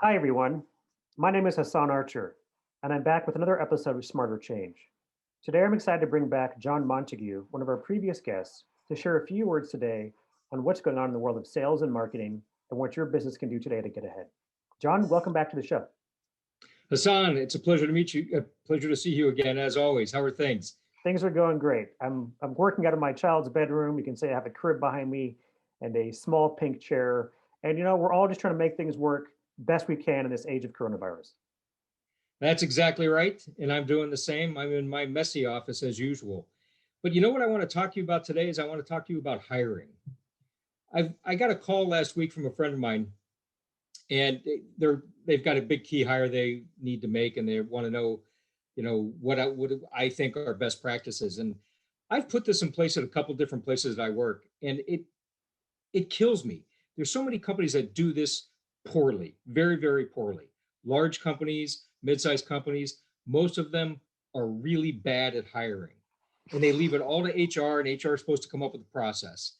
Hi, everyone. My name is Hassan Archer, and I'm back with another episode of Smarter Change. Today, I'm excited to bring back John Montague, one of our previous guests, to share a few words today on what's going on in the world of sales and marketing and what your business can do today to get ahead. John, welcome back to the show. Hassan, it's a pleasure to meet you. A pleasure to see you again, as always. How are things? Things are going great. I'm working out of my child's bedroom. You can say I have a crib behind me and a small pink chair. And we're all just trying to make things work best we can in this age of coronavirus. That's exactly right. And I'm doing the same. I'm in my messy office as usual. But you know what I want to talk to you about today is I want to talk to you about hiring. I got a call last week from a friend of mine, and they've got a big key hire they need to make, and they want to know, what I think are best practices. And I've put this in place at a couple different places that I work, and it kills me. There's so many companies that do this poorly, very, very poorly. Large companies, mid-sized companies, most of them are really bad at hiring. And they leave it all to HR, and HR is supposed to come up with a process.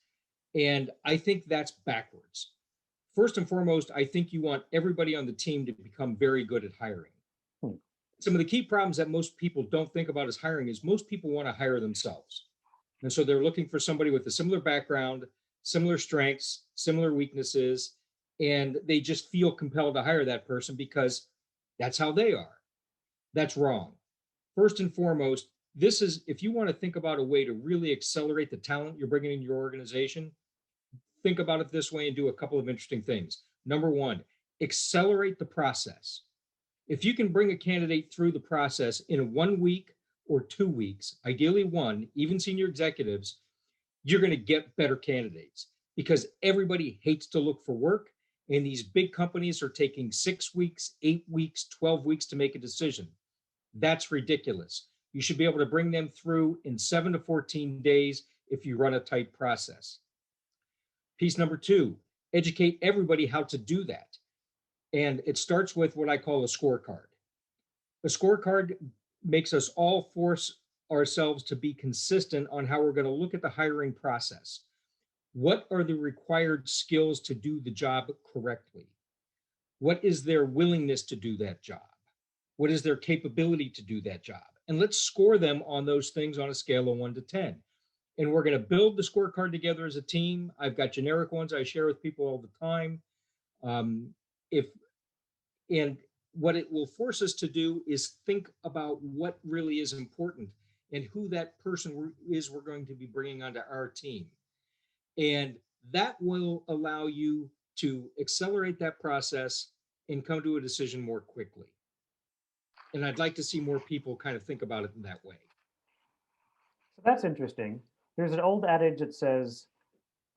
And I think that's backwards. First and foremost, I think you want everybody on the team to become very good at hiring. Hmm. Some of the key problems that most people don't think about as hiring is most people want to hire themselves. And so they're looking for somebody with a similar background, similar strengths, similar weaknesses, and they just feel compelled to hire that person because that's how they are. That's wrong. First and foremost, this is if you want to think about a way to really accelerate the talent you're bringing in your organization, think about it this way and do a couple of interesting things. Number one, accelerate the process. If you can bring a candidate through the process in 1 week or 2 weeks, ideally one, even senior executives, you're going to get better candidates because everybody hates to look for work. And these big companies are taking 6 weeks, 8 weeks, 12 weeks to make a decision. That's ridiculous. You should be able to bring them through in 7 to 14 days if you run a tight process. Piece number two, educate everybody how to do that. And it starts with what I call a scorecard. A scorecard makes us all force ourselves to be consistent on how we're going to look at the hiring process. What are the required skills to do the job correctly? What is their willingness to do that job? What is their capability to do that job? And let's score them on those things on a scale of 1 to 10. And we're going to build the scorecard together as a team. I've got generic ones I share with people all the time. If and what it will force us to do is think about what really is important and who that person is we're going to be bringing onto our team. And that will allow you to accelerate that process and come to a decision more quickly. And I'd like to see more people kind of think about it in that way. So that's interesting. There's an old adage that says,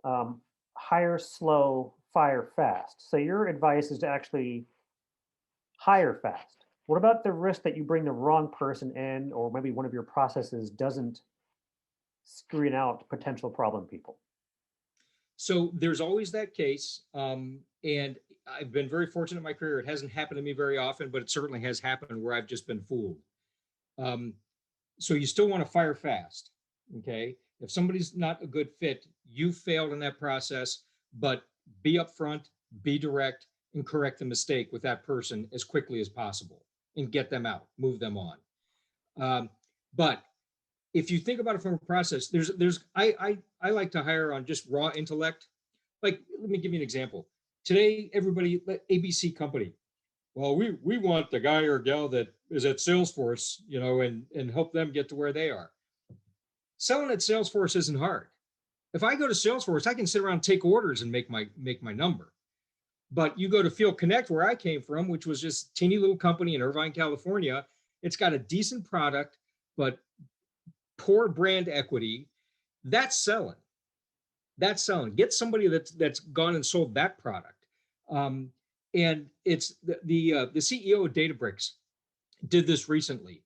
um, hire slow, fire fast. So your advice is to actually hire fast. What about the risk that you bring the wrong person in, or maybe one of your processes doesn't screen out potential problem people? So there's always that case. And I've been very fortunate in my career. It hasn't happened to me very often, but it certainly has happened where I've just been fooled. Um, so you still want to fire fast. Okay. If somebody's not a good fit, you failed in that process, but be upfront, be direct, and correct the mistake with that person as quickly as possible and get them out, move them on. But if you think about it from a process, I like to hire on just raw intellect. Like, let me give you an example. Today, everybody, ABC company, well, we want the guy or gal that is at Salesforce, and help them get to where they are. Selling at Salesforce isn't hard. If I go to Salesforce, I can sit around, take orders, and make my number. But you go to Field Connect, where I came from, which was just a teeny little company in Irvine, California. It's got a decent product, but poor brand equity. That's selling. That's selling. Get somebody that's gone and sold that product. And it's the CEO of Databricks did this recently.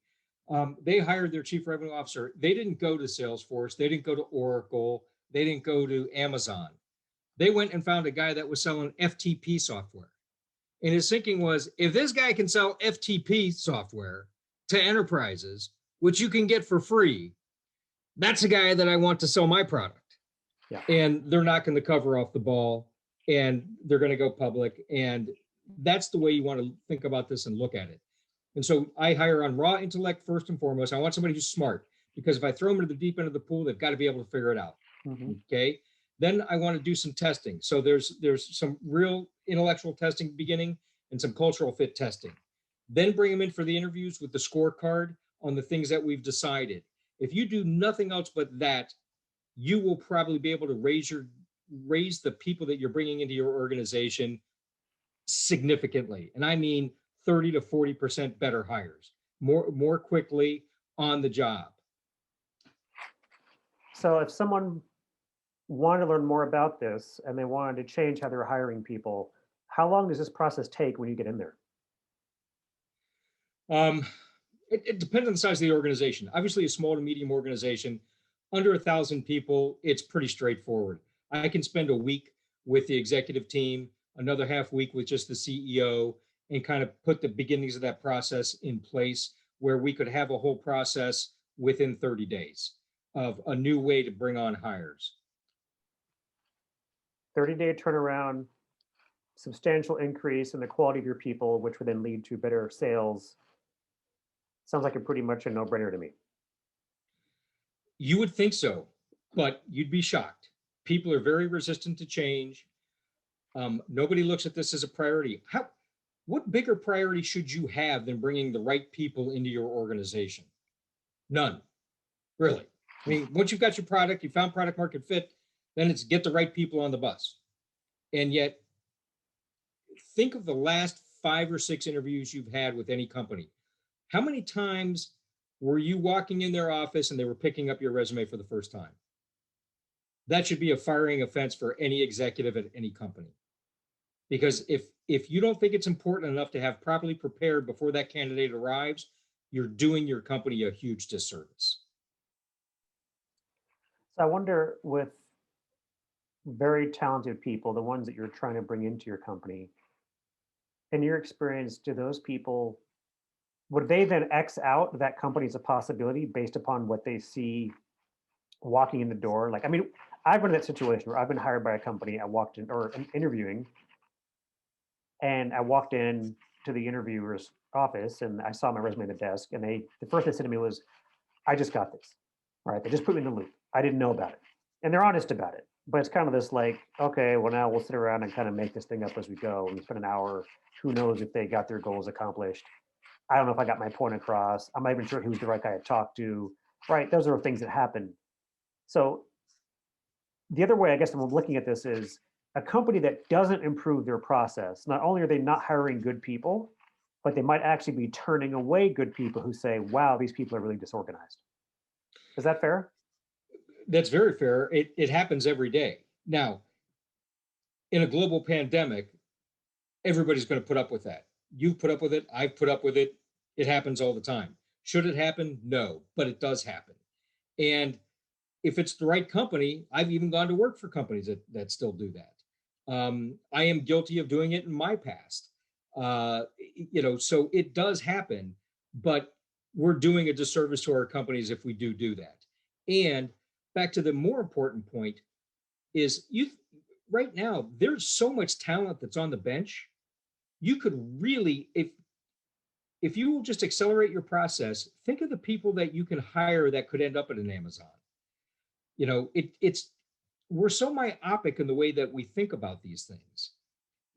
They hired their chief revenue officer. They didn't go to Salesforce. They didn't go to Oracle. They didn't go to Amazon. They went and found a guy that was selling FTP software. And his thinking was, if this guy can sell FTP software to enterprises, which you can get for free, that's a guy that I want to sell my product. Yeah. And they're knocking the cover off the ball, and they're going to go public. And That's the way you want to think about this and look at it. And so I hire on raw intellect first and foremost. I want somebody who's smart, because if I throw them into the deep end of the pool, they've got to be able to figure it out. Okay. Then I want to do some testing. So there's some real intellectual testing beginning and some cultural fit testing. Then bring them in for the interviews with the scorecard on the things that we've decided. If you do nothing else but that, you will probably be able to raise the people that you're bringing into your organization significantly. And I mean 30 to 40% better hires, more quickly on the job. So if someone wanted to learn more about this and they wanted to change how they're hiring people, how long does this process take when you get in there? Um, it depends on the size of the organization. Obviously, a small to medium organization, under 1,000 people, it's pretty straightforward. I can spend a week with the executive team, another half week with just the CEO, and kind of put the beginnings of that process in place where we could have a whole process within 30 days of a new way to bring on hires. 30-day turnaround, substantial increase in the quality of your people, which would then lead to better sales. Sounds like a pretty much a no-brainer to me. You would think so, but you'd be shocked. People are very resistant to change. Nobody looks at this as a priority. What bigger priority should you have than bringing the right people into your organization? None, really. I mean, once you've got your product, you found product market fit, then it's get the right people on the bus. And yet, think of the last 5 or 6 interviews you've had with any company. How many times were you walking in their office and they were picking up your resume for the first time? That should be a firing offense for any executive at any company. Because if you don't think it's important enough to have properly prepared before that candidate arrives, you're doing your company a huge disservice. So I wonder, with very talented people, the ones that you're trying to bring into your company, in your experience, do those people, would they then X out that company as a possibility based upon what they see walking in the door? Like, I mean, I've been in that situation where I've been hired by a company. I walked in, or interviewing, and I walked in to the interviewer's office and I saw my resume on the desk, and the first thing they said to me was, "I just got this." All right, they just put me in the loop. I didn't know about it, and they're honest about it. But it's kind of this like, okay, well now we'll sit around and kind of make this thing up as we go, and we spend an hour. Who knows if they got their goals accomplished? I don't know if I got my point across. I'm not even sure who's the right guy to talk to. Right, those are things that happen. So the other way, I guess, I'm looking at this is a company that doesn't improve their process. Not only are they not hiring good people, but they might actually be turning away good people who say, wow, these people are really disorganized. Is that fair? That's very fair. It happens every day. Now, in a global pandemic, everybody's going to put up with that. You've put up with it. I've put up with it. It happens all the time. Should it happen? No, but it does happen. And if it's the right company, I've even gone to work for companies that still do that. I am guilty of doing it in my past. So it does happen, but we're doing a disservice to our companies if we do that. And back to the more important point is right now, there's so much talent that's on the bench. You could really, if you will just accelerate your process, think of the people that you can hire that could end up at an Amazon. It's we're so myopic in the way that we think about these things.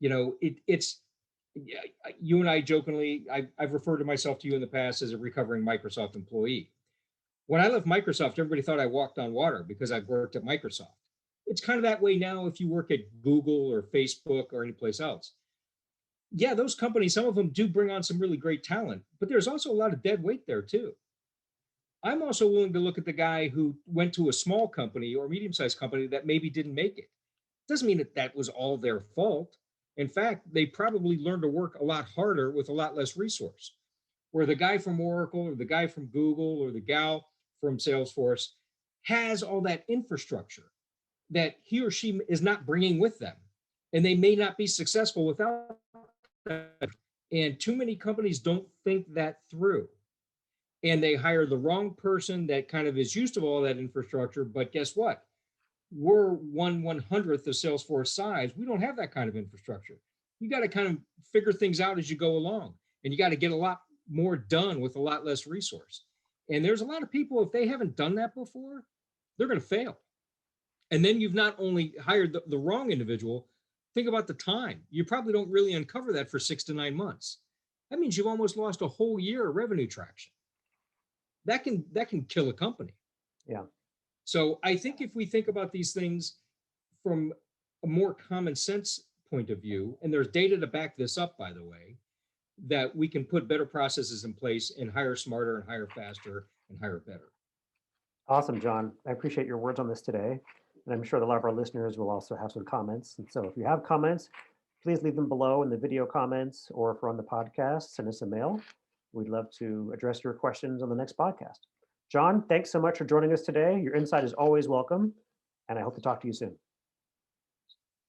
It's you and I jokingly, I've referred to myself to you in the past as a recovering Microsoft employee. When I left Microsoft, everybody thought I walked on water because I've worked at Microsoft. It's kind of that way now if you work at Google or Facebook or any place else. Yeah, those companies, some of them do bring on some really great talent, but there's also a lot of dead weight there too. I'm also willing to look at the guy who went to a small company or medium-sized company that maybe didn't make it. Doesn't mean that was all their fault. In fact, they probably learned to work a lot harder with a lot less resource. Where the guy from Oracle or the guy from Google or the gal from Salesforce has all that infrastructure that he or she is not bringing with them. And they may not be successful without that. And too many companies don't think that through. And they hire the wrong person that kind of is used to all that infrastructure. But guess what? We're 1/100th of Salesforce size. We don't have that kind of infrastructure. You got to kind of figure things out as you go along, and you got to get a lot more done with a lot less resource. And there's a lot of people, if they haven't done that before, they're going to fail. And then you've not only hired the wrong individual, think about the time. You probably don't really uncover that for 6 to 9 months. That means you've almost lost a whole year of revenue traction. That can kill a company. Yeah. So I think if we think about these things from a more common sense point of view, and there's data to back this up, by the way, that we can put better processes in place and hire smarter and hire faster and hire better. Awesome, John. I appreciate your words on this today. And I'm sure that a lot of our listeners will also have some comments. And so if you have comments, please leave them below in the video comments, or if we're on the podcast, send us a mail. We'd love to address your questions on the next podcast. John, thanks so much for joining us today. Your insight is always welcome, and I hope to talk to you soon.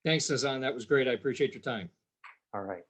Thanks, Nazan. That was great. I appreciate your time. All right.